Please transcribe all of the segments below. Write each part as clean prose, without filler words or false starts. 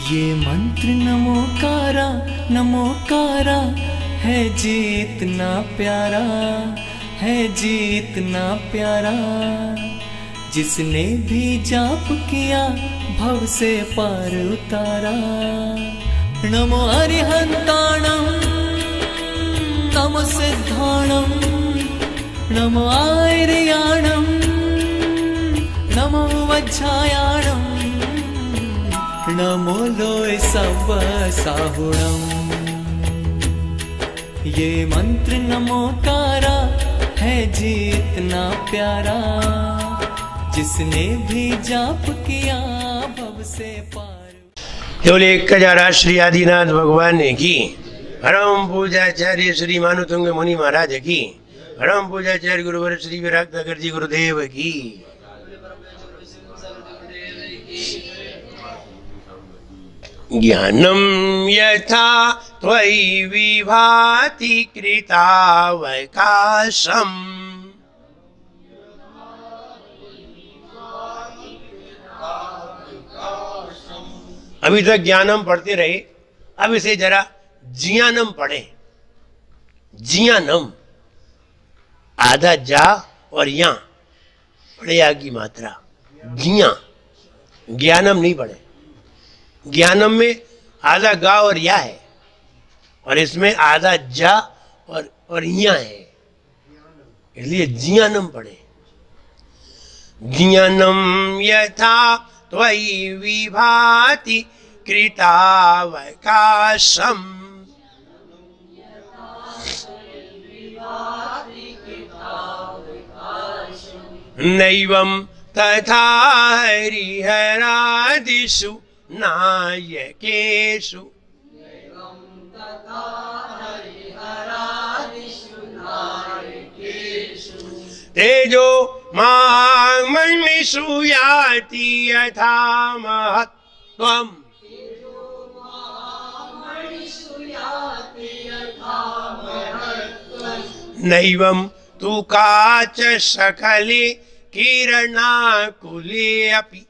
ये मंत्र नमोकारा है जीतना प्यारा, है जीतना प्यारा। जिसने भी जाप किया भव से पार उतारा। नमो अरिहंताणं नमो सिद्धाणं नमो आर्याणं नमो वज्रायाणं नमो लोय सब साहुणम्। ये मंत्र नमोकारा है जीतना प्यारा। जिसने भी जाप किया भव से पार। केवल एक हजारा श्री आदिनाथ भगवान की, परम पूजाचार्य श्री मानुतुंग मुनि महाराज की, परम पूजाचार्य गुरुवर श्री विराट नगर जी गुरुदेव की। ज्ञानम यथा त्वयि विभाति कृतावकाशम। अभी तक ज्ञानम पढ़ते रहे, अब इसे जरा जियानम पढ़े। जियानम आधा जा और या पढ़े या की मात्रा जिया, ज्ञानम नहीं पढ़े। ज्ञानम में आधा गा और या है और इसमें आधा जा और या है, इसलिए जियानम पढ़े। जियानम यथा त्वयि विभाति कृतावकाशम। नैवं तथा हरिहरादिषु नायकेषु। तेजो मामनिषु याति यथा महत्त्वम्। नैवं तु काच सकले किरणाकुले अपि।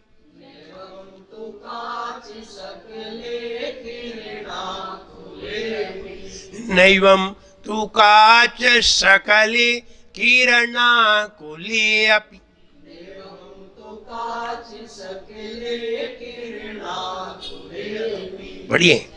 नैवं तु काच सकले किरणाकुले अपि। बढ़िए।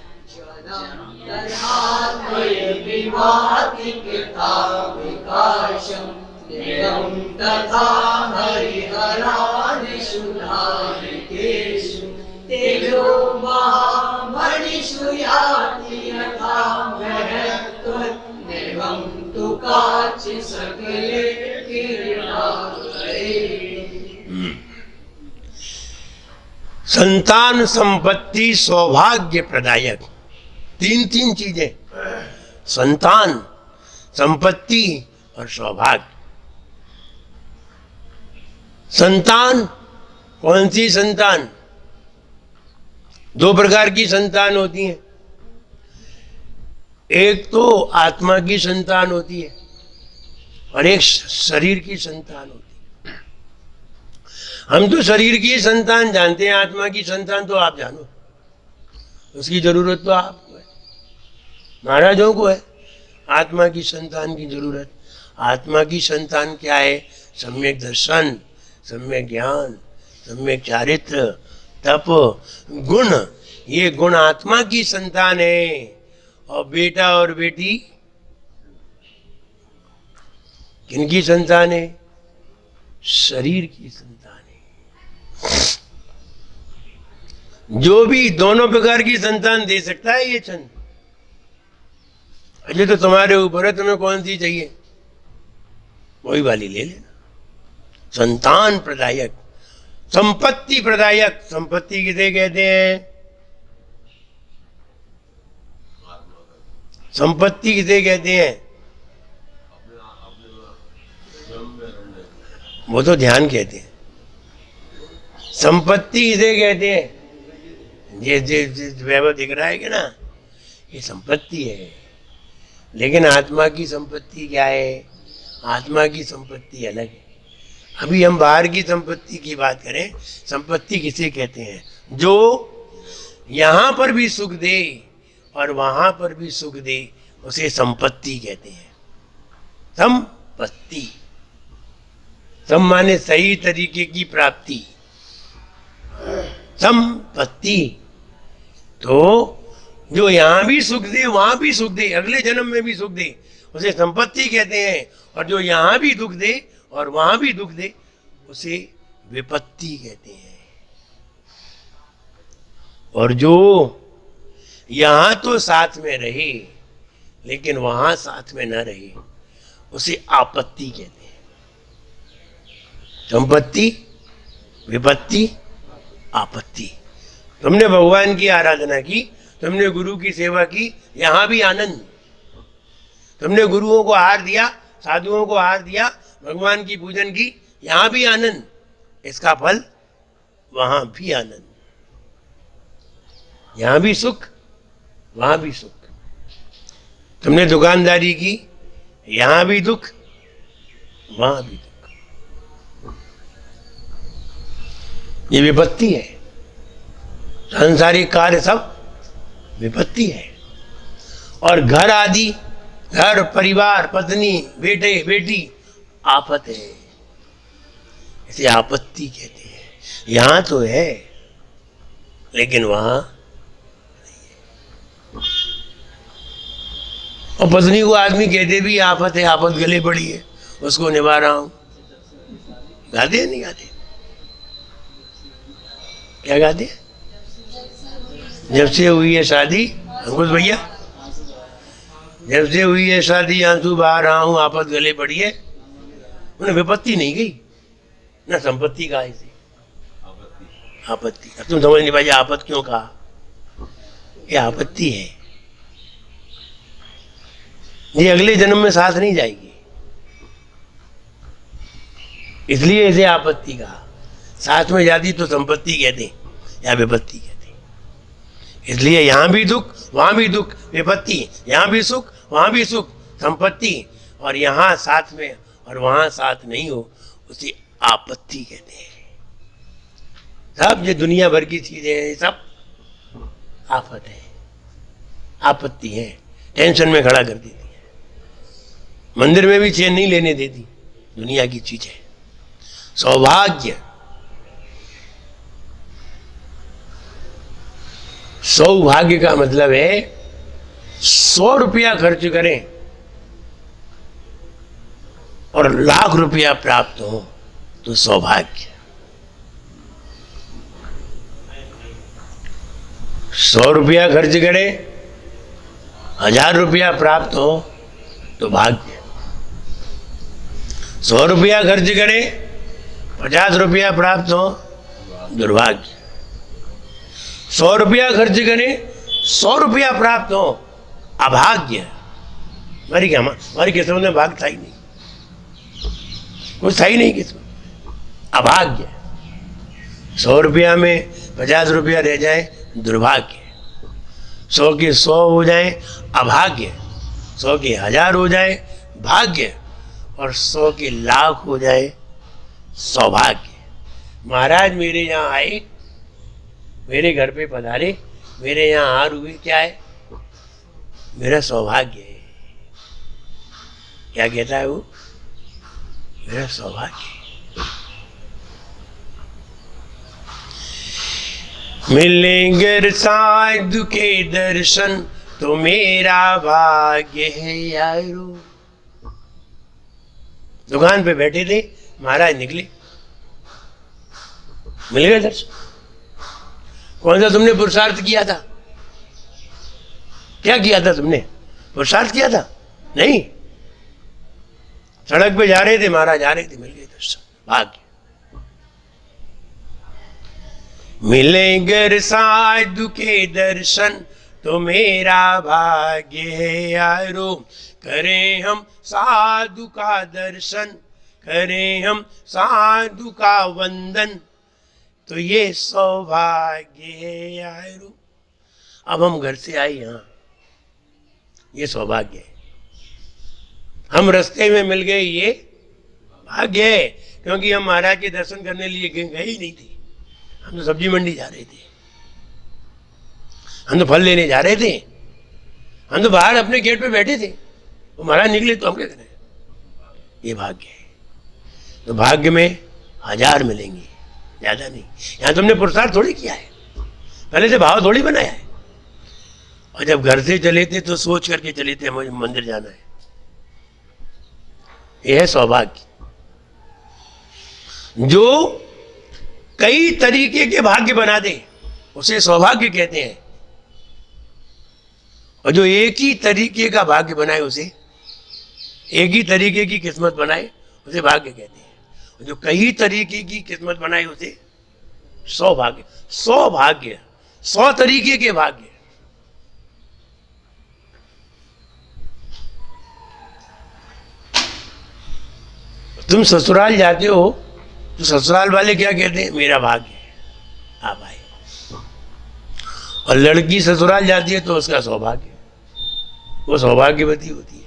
संतान संपत्ति सौभाग्य प्रदायक, तीन चीजें, संतान, संपत्ति और सौभाग्य। संतान कौन सी संतान? दो प्रकार की संतान होती है। एक तो आत्मा की संतान होती है और एक शरीर की संतान होती है। हम तो शरीर की संतान जानते हैं, आत्मा की संतान तो आप जानो, उसकी जरूरत तो आपको है, महाराजों को है। आत्मा की संतान की जरूरत। आत्मा की संतान क्या है? सम्यक दर्शन, सम्यक ज्ञान, सम्यक चारित्र, तप, गुण। ये गुण आत्मा की संतान है। और बेटा और बेटी किनकी संतान है? शरीर की संतान है। जो भी दोनों प्रकार की संतान दे सकता है ये चंद। अजय तो तुम्हारे ऊपर है, तुम्हें कौन सी चाहिए वही वाली ले लेना। संतान प्रदायक, संपत्ति प्रदायक। संपत्ति किसे कहते हैं? संपत्ति किसे कहते हैं? वो तो ध्यान कहते हैं। संपत्ति किसे कहते हैं? ये वैभव दिख रहा है कि ना, ये संपत्ति है। लेकिन आत्मा की संपत्ति क्या है? आत्मा की संपत्ति अलग है। अभी हम बाहर की संपत्ति की बात करें। संपत्ति किसे कहते हैं? जो यहां पर भी सुख दे और वहां पर भी सुख दे, उसे संपत्ति कहते हैं। संपत्ति, सम माने सही तरीके की प्राप्ति, संपत्ति। तो जो यहां भी सुख दे वहां भी सुख दे, अगले जन्म में भी सुख दे, उसे संपत्ति कहते हैं। और जो यहां भी दुख दे और वहां भी दुख दे, उसे विपत्ति कहते हैं। और जो यहां तो साथ में रहे लेकिन वहां साथ में न रहे, उसे आपत्ति कहते हैं। संपत्ति, विपत्ति, आपत्ति। तुमने भगवान की आराधना की, तुमने गुरु की सेवा की, यहां भी आनंद। तुमने गुरुओं को आहार दिया, साधुओं को आहार दिया, भगवान की पूजन की, यहां भी आनंद। इसका फल वहां भी आनंद। यहां भी सुख, वहां भी सुख। तुमने दुकानदारी की, यहां भी दुख, वहां भी दुख। ये विपत्ति है। सांसारिक कार्य सब विपत्ति है। और घर आदि, घर परिवार, पत्नी, बेटे बेटी, आफत है। इसे आपत्ति कहते हैं। यहां तो है लेकिन वहां, और पत्नी को आदमी कहते भी आफत है, आफत गले पड़ी है, उसको निभा रहा हूं। गाते हैं नहीं गाते? क्या गाते? जब से हुई है शादी, अंकुश भैया, जब से हुई है शादी आंसू बहा रहा हूं, आफत गले पड़ी है। उन्हें विपत्ति नहीं गई ना संपत्ति कहा, इसे आपत्ति। अब तुम समझ नहीं पाए आपत क्यों कहा? ये आपत्ति है। ये अगले जन्म में साथ नहीं जाएगी, इसलिए इसे आपत्ति कहा। साथ में जाती तो संपत्ति कहते या विपत्ति कहते। इसलिए यहां भी दुख वहां भी दुख, विपत्ति। यहां भी सुख वहां भी सुख, संपत्ति। और यहां साथ में और वहां साथ नहीं हो, उसे आपत्ति कहते हैं। सब ये दुनिया भर की चीजें हैं, सब आफत है, आपत्ति है। टेंशन में खड़ा कर देती है, मंदिर में भी चैन नहीं लेने देती दुनिया की चीजें। सौभाग्य, सौभाग्य का मतलब है 100 रुपया खर्च करें और लाख रुपया प्राप्त हो तो सौभाग्य। 100 रुपया खर्च करें, 1000 रुपया प्राप्त हो तो भाग्य। 100 रुपया खर्च करें, 50 रुपया प्राप्त हो दुर्भाग्य। 100 रुपया खर्च करें, 100 रुपया प्राप्त हो अभाग्य। हमारी किस्मत में भाग था ही नहीं, कुछ था ही नहीं किस्मत, अभाग्य। 100 रुपया में 50 रुपया रह जाए दुर्भाग्य, 100 के 100 हो जाए अभाग्य, 100 के 1000 हो जाए भाग्य, और 100 के लाख हो जाए सौभाग्य। महाराज मेरे यहाँ आए, मेरे घर पे पधारे, मेरे यहाँ हार हुए, क्या है? मेरा सौभाग्य है। क्या कहता है वो? मेरा सौभाग्य। मिलेंगे साधु के दर्शन तो मेरा भाग्य है यारो। दुकान पे बैठे थे, महाराज निकले, मिल गए दर्शन। कौन सा तुमने पुरुषार्थ किया था? क्या किया था तुमने? पुरुषार्थ किया था? नहीं, सड़क पे जा रहे थे, महाराज जा रहे थे, मिल गए दर्शन, भाग्य। मिलेंगे साधु के दर्शन तो मेरा भाग्य है यारो। करें हम साधु का दर्शन, करें हम साधु का वंदन, तो ये सौभाग्य है यारो। अब हम घर से आए यहाँ, ये सौभाग्य है। हम रास्ते में मिल गए, ये भाग्य है, क्योंकि हम महाराज के दर्शन करने लिए गए ही नहीं थे, हम तो सब्जी मंडी जा रहे थे। हम तो फल लेने जा रहे थे, हम तो बाहर अपने गेट पे बैठे थे, वो महाराज निकले तो हम क्या करें? ये भाग्य है। तो भाग्य में 1000 मिलेंगे, ज्यादा नहीं। यहाँ तुमने पुरुषार्थ थोड़ी किया है, पहले से भाव थोड़ी बनाया है। और जब घर से चले थे तो सोच करके चले थे मुझे मंदिर जाना है। यह है सौभाग्य। जो कई तरीके के भाग्य बना दे उसे सौभाग्य कहते हैं, और जो एक ही तरीके का भाग्य बनाए उसे, एक ही तरीके की किस्मत बनाए उसे भाग्य कहते हैं। और जो कई तरीके की किस्मत बनाए उसे सौभाग्य। सौभाग्य 100 तरीके के भाग्य। तुम ससुराल जाते हो तो ससुराल वाले क्या कहते हैं? मेरा भाग्य है आप आए। और लड़की ससुराल जाती है तो उसका सौभाग्य, वो सौभाग्यवती होती है।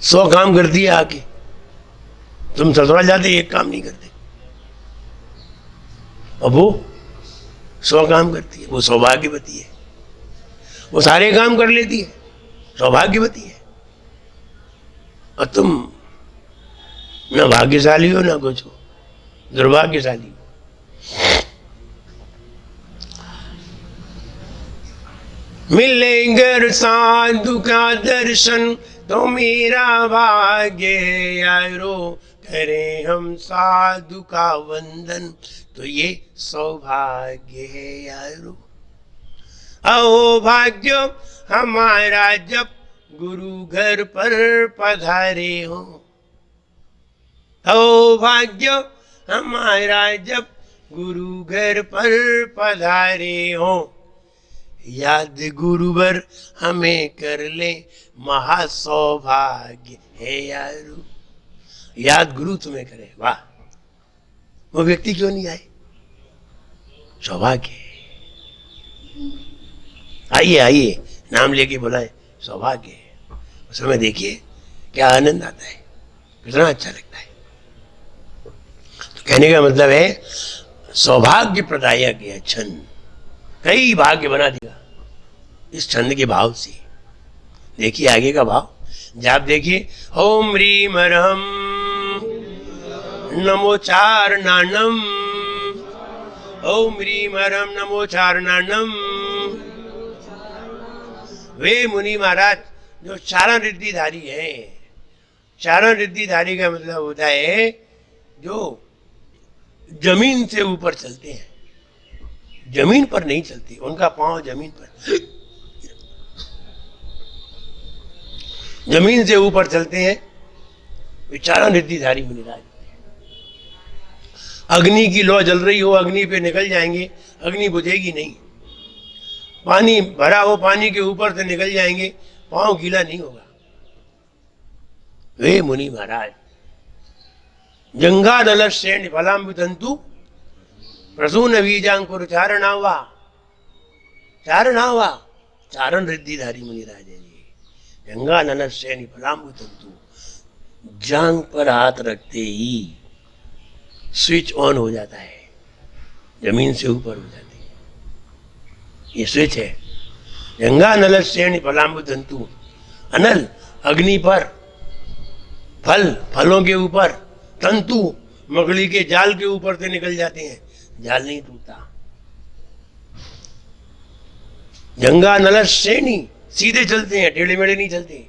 100 काम करती है आके, तुम ससुराल जाते एक काम नहीं करते, और वो 100 काम करती है, वो सौभाग्यवती है। वो सारे काम कर लेती है, सौभाग्यवती है। और तुम ना भाग्यशाली हो ना कुछ हो, दुर्भाग्यशाली हो। मिलेंगे साधु का दर्शन तो मेरा भाग्य है यारो, करें हम साधु का वंदन तो ये सौभाग्य है यारो। अहो भाग्य हमारा जब गुरु घर पर पधारे हो, अहो भाग्य हमारा जब गुरु घर पर पधारे हो, याद गुरुवर हमें कर ले महासौभाग्य है यारो। याद गुरु तुम्हें करे, वाह, वो व्यक्ति क्यों नहीं आए? सौभाग्य। आइए आइए, नाम लेके बुलाए, सौभाग्य है। उस समय देखिए क्या आनंद आता है, कितना अच्छा लगता है। तो कहने का मतलब है सौभाग्य प्रदायक यह छंद कई भाग्य बना दिया इस छंद के भाव से। देखिए आगे का भाव, जब देखिए ओम ह्रीम ह्रम नमो चारणानम, ओम ह्रीम ह्रम नमो चारणानम। वे मुनि महाराज जो चारण रिद्धिधारी हैं, चारण रिद्धिधारी का मतलब होता है जो जमीन से ऊपर चलते हैं, जमीन पर नहीं चलती, उनका पांव जमीन पर, जमीन से ऊपर चलते हैं, वे चारण रिद्धिधारी मुनिराज। अग्नि की लौ जल रही हो, अग्नि पे निकल जाएंगे, अग्नि बुझेगी नहीं। पानी भरा हो, पानी के ऊपर से निकल जाएंगे, पांव गीला नहीं होगा। वे मुनि महाराज जंगादल श्रेणी फलाम्बुतंतु प्रसून बीजांकुर चारणावा, चारणावा चारण रिद्धिधारी मुनिराज है जी। जंगानन श्रेणी फलाम्बुतंतु, जांग पर हाथ रखते ही स्विच ऑन हो जाता है, जमीन से ऊपर हो जाती है, ये स्विच है। जंगानल श्रेणी फलाम्बुतंतु, अनल अग्नि पर, फल फलों के ऊपर, तंतु मकड़ी के जाल के ऊपर से निकल जाते हैं, जाल नहीं टूटता। जंगा नल श्रेणी सीधे चलते हैं, टेढ़े मेढ़े नहीं चलते।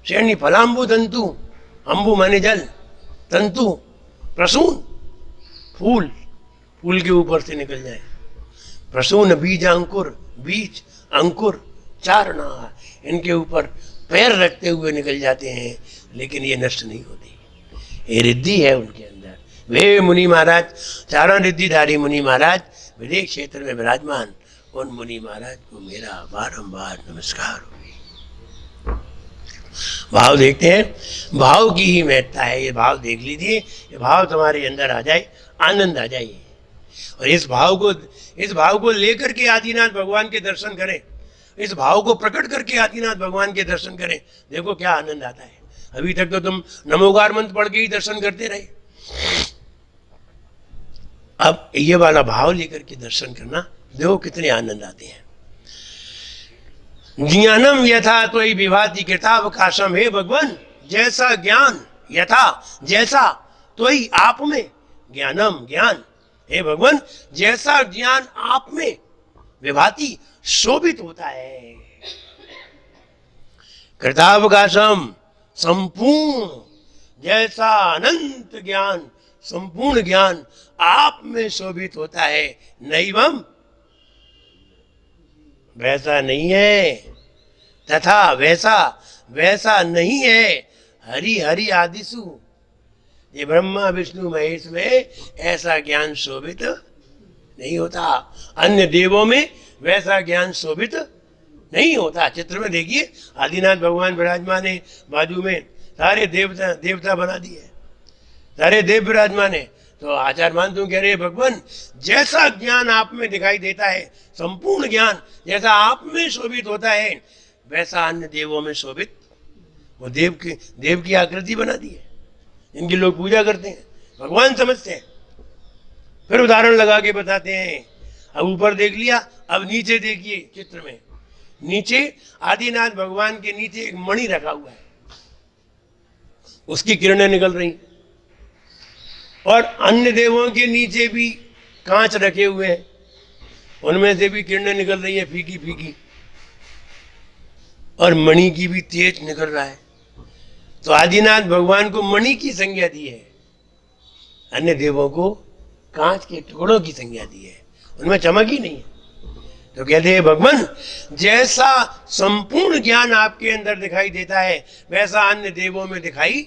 श्रेणी फलाम्बु तंतु, अंबु माने जल, तंतु प्रसून फूल, फूल के ऊपर से निकल जाए। प्रसून बीज अंकुर, बीज अंकुर चारणा, इनके ऊपर पैर रखते हुए निकल जाते हैं, लेकिन ये नष्ट नहीं होती, ये रिद्धि है उनके अंदर। वे मुनि महाराज, चारण रिद्धिधारी मुनि महाराज विदेश क्षेत्र में विराजमान, उन मुनि महाराज को मेरा बारंबार नमस्कार हो। भाव देखते हैं, भाव की ही महत्ता है। ये भाव देख लीजिए, ये भाव तुम्हारे अंदर आ जाए, आनंद आ जाइए, और इस भाव को लेकर के आदिनाथ भगवान के दर्शन करें, इस भाव को प्रकट करके आदिनाथ भगवान के दर्शन करें। देखो क्या आनंद आता है। अभी तक तो तुम नमोकार मंत्र पढ़ के ही दर्शन करते रहे, अब ये वाला भाव लेकर के दर्शन करना, देखो कितने आनंद आते हैं। ज्ञानम यथा तो ही विभाति कृतावकाशम, हे भगवान जैसा ज्ञान यथा जैसा तो ही आप में, ज्ञानम ज्ञान, हे भगवान जैसा ज्ञान आप में विभाति शोभित होता है। कृतावकाशम संपूर्ण, जैसा अनंत ज्ञान संपूर्ण ज्ञान आप में शोभित होता है, नैवम वैसा नहीं है, तथा वैसा वैसा नहीं है, हरि हरि आदिशु, ये ब्रह्मा विष्णु महेश में ऐसा ज्ञान शोभित नहीं होता, अन्य देवों में वैसा ज्ञान शोभित नहीं होता। चित्र में देखिए आदिनाथ भगवान विराजमान है, बाजू में सारे देवता देवता बना दिए, सारे देव विराजमान है। तो आचार्य मानतु कह रहे हैं भगवान जैसा ज्ञान आप में दिखाई देता है, संपूर्ण ज्ञान जैसा आप में शोभित होता है, वैसा अन्य देवों में शोभित, वो देव की आकृति बना दी है, इनकी लोग पूजा करते हैं, भगवान समझते हैं। फिर उदाहरण लगा के बताते हैं। अब ऊपर देख लिया, अब नीचे देखिए चित्र में, नीचे आदिनाथ भगवान के नीचे एक मणि रखा हुआ है, उसकी किरणें निकल रही, और अन्य देवों के नीचे भी कांच रखे हुए हैं, उनमें से भी किरणें निकल रही है फीकी फीकी, और मणि की भी तेज निकल रहा है। तो आदिनाथ भगवान को मणि की संज्ञा दी है, अन्य देवों को कांच के टुकड़ों की संज्ञा दी है, उनमें चमक ही नहीं है। तो कहते हैं भगवान जैसा संपूर्ण ज्ञान आपके अंदर दिखाई देता है, वैसा अन्य देवों में दिखाई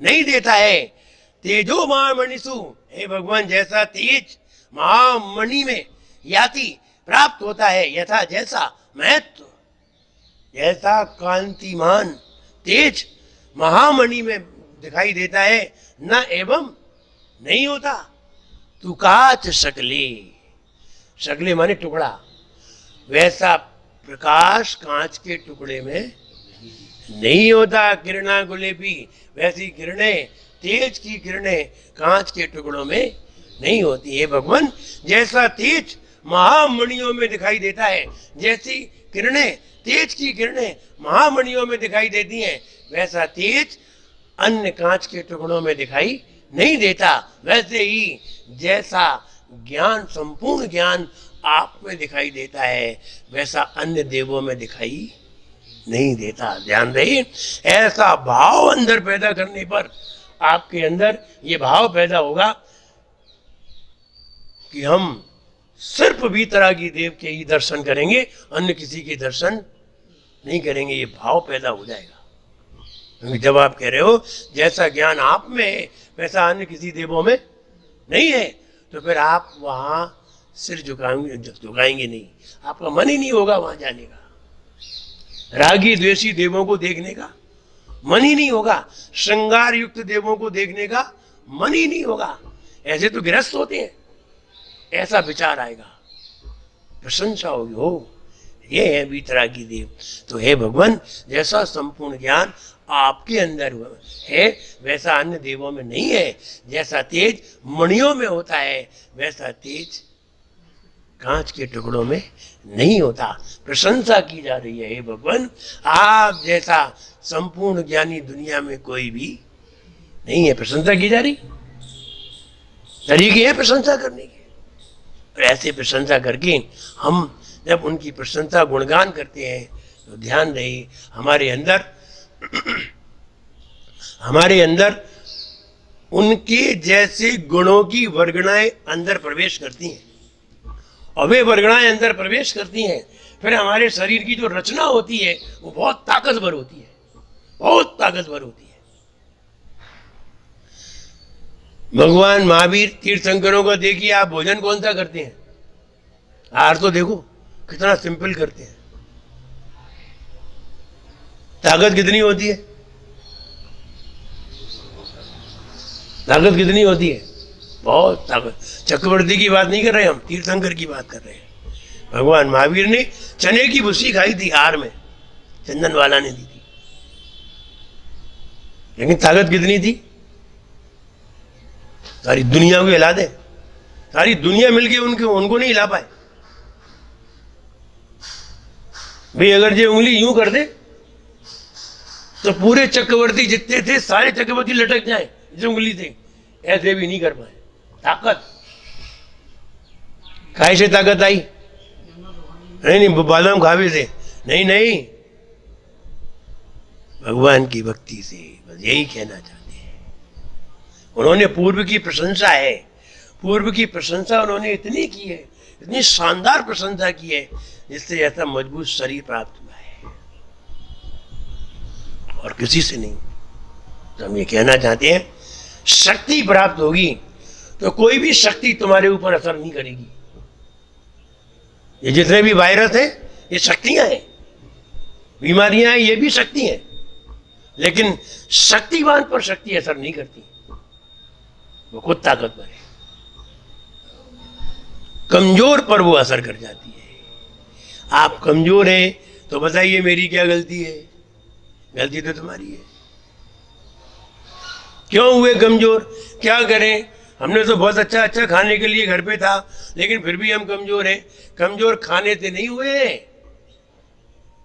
नहीं देता है। तेजो महामणिषु, हे भगवान जैसा तेज महामणि में याति प्राप्त होता है, यथा जैसा महत्व, जैसा कांतिमान तेज महामणि में दिखाई देता है, न एवं नहीं होता। तू काच शकले, शकले माने टुकड़ा, वैसा प्रकाश कांच के टुकड़े में नहीं होता। किरणा गुलेबी, वैसी किरणें, तेज की किरणें कांच के टुकड़ों में नहीं होती है। भगवान जैसा तेज महामणियों में दिखाई देता है, जैसी किरणें तेज की किरणें महामणियों में दिखाई देती हैं, वैसा तेज अन्य कांच के टुकड़ों में दिखाई नहीं देता। वैसे ही जैसा ज्ञान संपूर्ण ज्ञान आप में दिखाई देता है, वैसा अन्य देवों में दिखाई नहीं देता। ध्यान रहे, ऐसा भाव अंदर पैदा करने पर आपके अंदर ये भाव पैदा होगा कि हम सिर्फ वीतरागी देव के ही दर्शन करेंगे, अन्य किसी के दर्शन नहीं करेंगे। ये भाव पैदा हो जाएगा, क्योंकि जब आप कह रहे हो जैसा ज्ञान आप में है वैसा अन्य किसी देवों में नहीं है, तो फिर आप वहां सिर झुकाएंगे नहीं, आपका मन ही नहीं होगा वहां जाने का, रागी द्वेषी देवों को देखने का मन ही नहीं होगा, श्रृंगार युक्त देवों को देखने का मन ही नहीं होगा। ऐसे तो गृहस्थ होते हैं, ऐसा विचार आएगा, प्रशंसा होगी, हो ये है वीतरागी देव। तो हे भगवान जैसा संपूर्ण ज्ञान आपके अंदर है वैसा अन्य देवों में नहीं है। जैसा तेज मणियों में होता है वैसा तेज कांच के टुकड़ों में नहीं होता। प्रशंसा की जा रही है, हे भगवान आप जैसा संपूर्ण ज्ञानी दुनिया में कोई भी नहीं है। प्रशंसा की जा रही, तरीके हैं प्रशंसा करने के, और ऐसे प्रशंसा करके हम जब उनकी प्रशंसा गुणगान करते हैं तो ध्यान रहे हमारे अंदर उनके जैसे गुणों की वर्गणाएं अंदर प्रवेश करती हैं, और वे वर्गणाएं अंदर प्रवेश करती हैं, फिर हमारे शरीर की जो रचना होती है वो बहुत ताकतवर होती है, बहुत ताकतवर होती है। भगवान महावीर तीर्थंकरों को देखिए, आप भोजन कौन सा करते हैं, आहार तो देखो कितना सिंपल करते हैं, ताकत कितनी होती है, ताकत कितनी होती है, बहुत ताकत। चक्रवर्ती की बात नहीं कर रहे हम, तीर्थंकर की बात कर रहे हैं। भगवान महावीर ने चने की भूसी खाई थी हार में, चंदन वाला ने दी थी, लेकिन ताकत कितनी थी, सारी दुनिया को हिला दे, सारी दुनिया मिलके उनको नहीं हिला पाए। भाई अगर ये उंगली यूं कर दे तो पूरे चक्रवर्ती जितने थे सारे चक्रवर्ती लटक जाए इस उंगली से, ऐसे भी नहीं कर पाए। ताकत काय से ताकत आई? नहीं बादाम खावे से नहीं, भगवान की भक्ति से। बस यही कहना चाहते हैं। उन्होंने पूर्व की प्रशंसा है, पूर्व की प्रशंसा उन्होंने इतनी की है, इतनी शानदार प्रशंसा की है, जिससे ऐसा मजबूत शरीर प्राप्त हुआ है और किसी से नहीं। तो हम ये कहना चाहते हैं, शक्ति प्राप्त होगी तो कोई भी शक्ति तुम्हारे ऊपर असर नहीं करेगी। ये जितने भी वायरस हैं ये शक्तियां हैं, बीमारियां हैं ये भी शक्ति हैं, लेकिन शक्तिवान पर शक्ति असर नहीं करती, वो खुद ताकतवर है। कमजोर पर वो असर कर जाती है। आप कमजोर हैं तो बताइए मेरी क्या गलती है? गलती तो तुम्हारी है। क्यों हुए कमजोर? क्या करें? हमने तो बहुत अच्छा खाने के लिए घर पे था, लेकिन फिर भी हम कमजोर हैं। कमजोर खाने से नहीं हुए,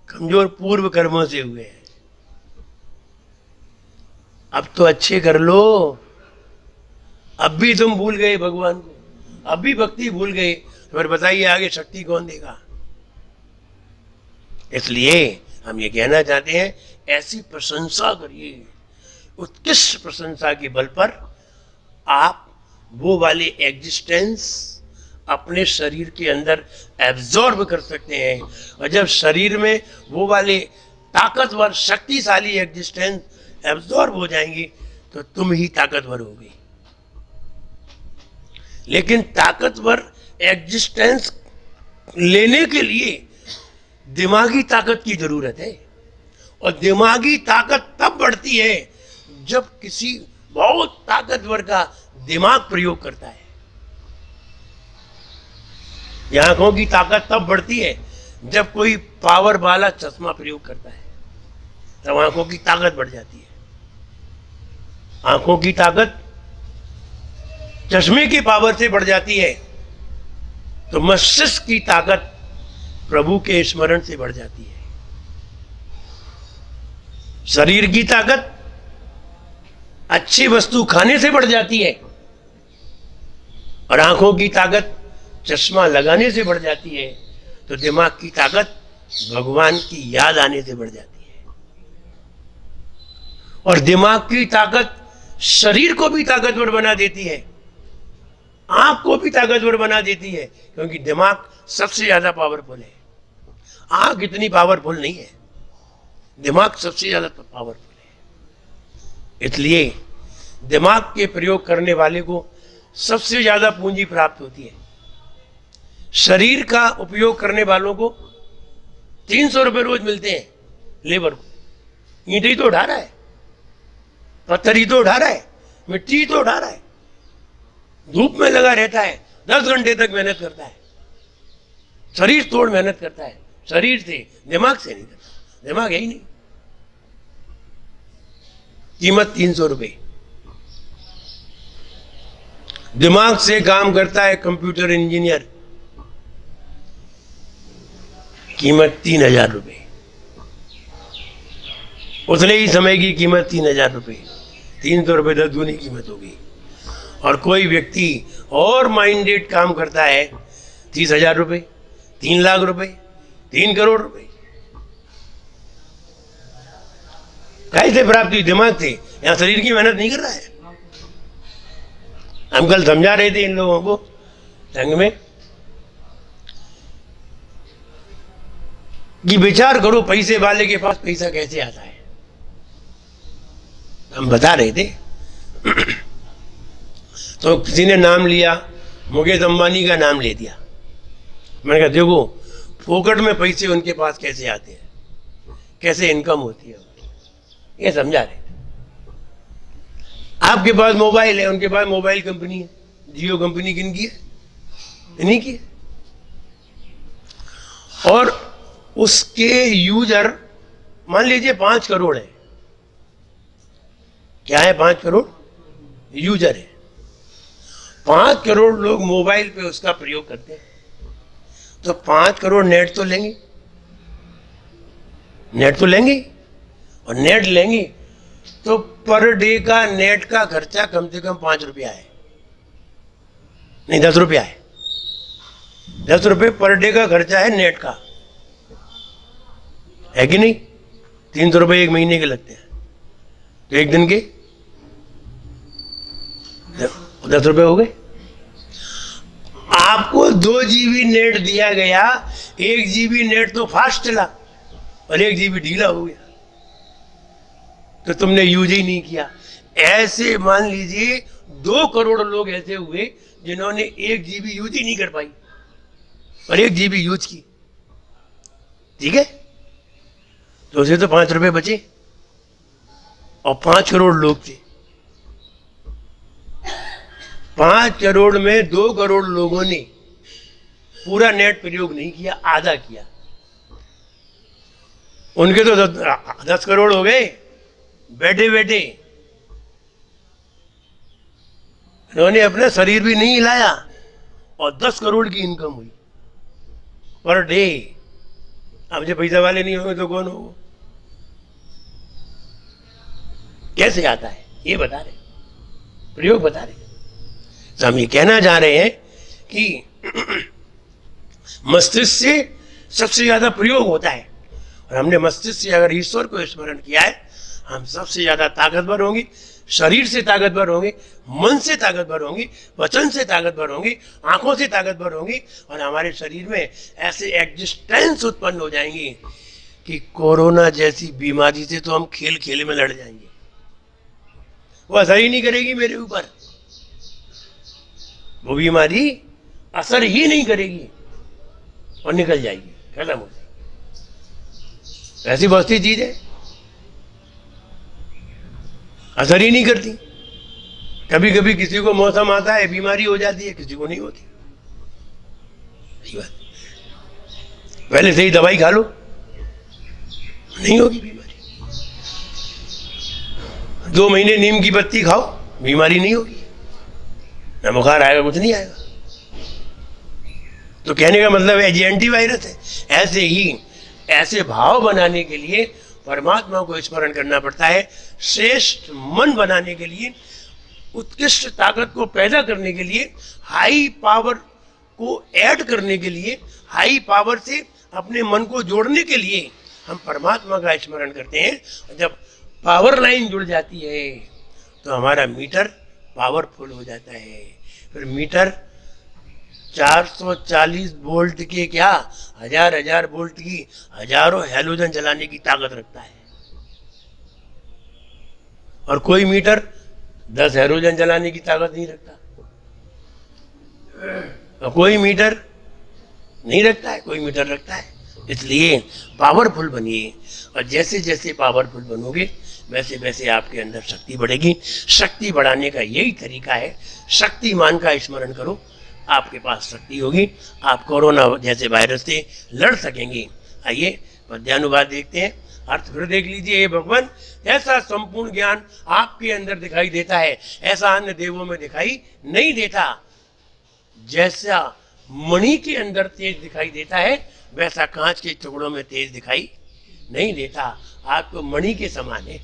कमजोर पूर्व कर्मों से हुए हैं। अब तो अच्छे कर लो। अब भी तुम भूल गए भगवान को, अब भी भक्ति भूल गए, तो फिर बताइए आगे शक्ति कौन देगा? इसलिए हम ये कहना चाहते हैं, ऐसी प्रशंसा करिए, उत्कृष्ट प्रशंसा के बल पर आप वो वाले एग्जिस्टेंस अपने शरीर के अंदर एब्जॉर्ब कर सकते हैं। और जब शरीर में वो वाले ताकतवर शक्तिशाली एग्जिस्टेंस एब्जॉर्ब हो जाएंगी तो तुम ही ताकतवर होगी। लेकिन ताकतवर एग्जिस्टेंस लेने के लिए दिमागी ताकत की जरूरत है, और दिमागी ताकत तब बढ़ती है जब किसी बहुत ताकतवर का दिमाग प्रयोग करता है। आंखों की ताकत तब बढ़ती है जब कोई पावर वाला चश्मा प्रयोग करता है, तब आंखों की ताकत बढ़ जाती है। आंखों की ताकत चश्मे की पावर से बढ़ जाती है तो मस्तिष्क की ताकत प्रभु के स्मरण से बढ़ जाती है। शरीर की ताकत अच्छी वस्तु खाने से बढ़ जाती है, और आंखों की ताकत चश्मा लगाने से बढ़ जाती है, तो दिमाग की ताकत भगवान की याद आने से बढ़ जाती है। और दिमाग की ताकत शरीर को भी ताकतवर बना देती है, आंख को भी ताकतवर बना देती है, क्योंकि दिमाग सबसे ज्यादा पावरफुल है। आंख इतनी पावरफुल नहीं है, दिमाग सबसे ज्यादा पावरफुल है। इसलिए दिमाग के प्रयोग करने वाले को सबसे ज्यादा पूंजी प्राप्त होती है। शरीर का उपयोग करने वालों को 300 रुपये रोज मिलते हैं लेबर को। ईंट ही तो उठा रहा है, पत्थर ही तो उठा रहा है, मिट्टी ही तो उठा रहा है, धूप में लगा रहता है, 10 घंटे तक मेहनत करता है, शरीर तोड़ मेहनत करता है, शरीर से, दिमाग से नहीं करता। दिमाग है ही नहीं। कीमत 300 रुपये। दिमाग से काम करता है कंप्यूटर इंजीनियर, कीमत 3000 रुपये। उतने ही समय की कीमत 3000 रुपये। 300 रुपये 10 गुनी कीमत होगी। और कोई व्यक्ति और माइंडेड काम करता है, 30,000 रुपये, 3 लाख रुपए, 3 करोड़ रुपए। कैसे प्राप्त हुई? दिमाग से। यहाँ शरीर की मेहनत नहीं कर रहा है। हम कल समझा रहे थे इन लोगों को संघ में कि विचार करो पैसे वाले के पास पैसा कैसे आता है। हम बता रहे थे तो किसी ने नाम लिया, मुकेश अंबानी का नाम ले दिया। मैंने कहा देखो फोकट में पैसे उनके पास कैसे आते हैं, कैसे इनकम होती है, ये समझा रहे थे। आपके पास मोबाइल है, उनके पास मोबाइल कंपनी है, जियो कंपनी किनकी है? इन्हीं की है। और उसके यूजर मान लीजिए 5 करोड़ है। क्या है? 5 करोड़ यूजर है। 5 करोड़ लोग मोबाइल पे उसका प्रयोग करते हैं, तो 5 करोड़ नेट तो लेंगे, नेट तो लेंगे, और नेट लेंगे तो पर डे का नेट का खर्चा कम से कम 5 रुपया है, नहीं 10 रुपया है। 10 रुपये पर डे का खर्चा है नेट का, है कि नहीं? 300 रुपये एक महीने के लगते हैं, तो एक दिन के 10 रुपये हो गए। आपको 2 GB नेट दिया गया, 1 GB नेट तो फास्ट चला और 1 GB ढीला हो गया, तो तुमने यूज ही नहीं किया। ऐसे मान लीजिए 2 करोड़ लोग ऐसे हुए जिन्होंने 1 GB यूज ही नहीं कर पाई और 1 GB यूज की, ठीक है? तो उसे तो 5 रुपए बचे, और 5 करोड़ लोग थे। 5 करोड़ में 2 करोड़ लोगों ने पूरा नेट प्रयोग नहीं किया, आधा किया। उनके तो 10 करोड़ हो गए बैठे बैठे। उन्होंने अपना शरीर भी नहीं हिलाया और 10 करोड़ की इनकम हुई पर डे। अब जो पैसा वाले नहीं होंगे तो कौन होगा? कैसे आता है ये बता रहे, प्रयोग बता रहे। तो हम ये कहना चाह रहे हैं कि मस्तिष्क से सबसे ज्यादा प्रयोग होता है, और हमने मस्तिष्क से अगर ईश्वर को स्मरण किया है, हम सबसे ज्यादा ताकतवर होंगे, शरीर से ताकतवर होंगे, मन से ताकतवर होंगे, वचन से ताकतवर होंगे, आंखों से ताकतवर होंगे, और हमारे शरीर में ऐसे एग्जिस्टेंस उत्पन्न हो जाएंगे कि कोरोना जैसी बीमारी से तो हम खेल खेल में लड़ जाएंगे, वो असर ही नहीं करेगी मेरे ऊपर, वो बीमारी असर ही नहीं करेगी और निकल जाएगी, खत्म हो जाएगी। ऐसी बहुत सी चीज है असर ही नहीं करती। कभी कभी किसी को मौसम आता है बीमारी हो जाती है, किसी को नहीं होती। सही बात, पहले से ही दवाई खा लो, नहीं होगी बीमारी। 2 महीने नीम की पत्ती खाओ, बीमारी नहीं होगी, ना बुखार आएगा, कुछ नहीं आएगा। तो कहने का मतलब है ये एंटीवायरस है। ऐसे ही ऐसे भाव बनाने के लिए परमात्मा को स्मरण करना पड़ता है। श्रेष्ठ मन बनाने के लिए, उत्कृष्ट ताकत को पैदा करने के लिए, हाई पावर को ऐड करने के लिए, हाई पावर से अपने मन को जोड़ने के लिए हम परमात्मा का स्मरण करते हैं। जब पावर लाइन जुड़ जाती है तो हमारा मीटर पावरफुल हो जाता है। फिर मीटर 440 वोल्ट के क्या, 1000 वोल्ट की हजारों हैलोजन जलाने की ताकत रखता है, और कोई मीटर 10 हैलोजन जलाने की ताकत नहीं रखता, और कोई मीटर नहीं रखता है, कोई मीटर रखता है। इसलिए पावरफुल बनिए, और जैसे जैसे पावरफुल बनोगे वैसे वैसे आपके अंदर शक्ति बढ़ेगी। शक्ति बढ़ाने का यही तरीका है, शक्तिमान का स्मरण करो, आपके पास शक्ति होगी, आप कोरोना जैसे वायरस से लड़ सकेंगे। आइए पद्यानुवाद देखते हैं, अर्थ फिर देख लीजिए। हे भगवान, ऐसा संपूर्ण ज्ञान आपके अंदर दिखाई देता है, ऐसा अन्य देवों में दिखाई नहीं देता। जैसा मणि के अंदर तेज दिखाई देता है, वैसा कांच के टुकड़ों में तेज दिखाई नहीं देता। आप तो मणि के समान है।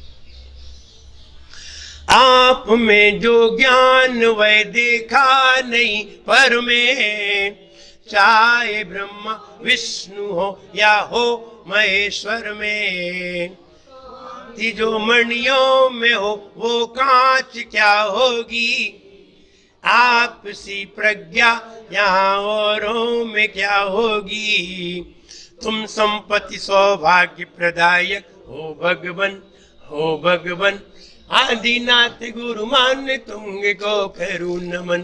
आप में जो ज्ञान वह देखा नहीं पर में, चाहे ब्रह्मा विष्णु हो या हो महेश्वर में, जो मणियों में हो वो कांच क्या होगी, आपसी प्रज्ञा यहाँ औरों में क्या होगी। तुम संपत्ति सौभाग्य प्रदायक हो भगवन, हो भगवन, आदिनाथ गुरु मान तुंग को करूं नमन।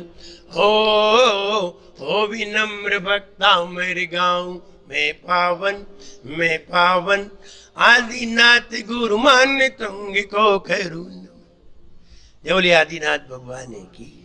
हो विनम्र भक्ता मेरे गाँव में पावन, में पावन, आदिनाथ गुरु मान तुंग को करूं नमन। जय बोले आदिनाथ भगवान की।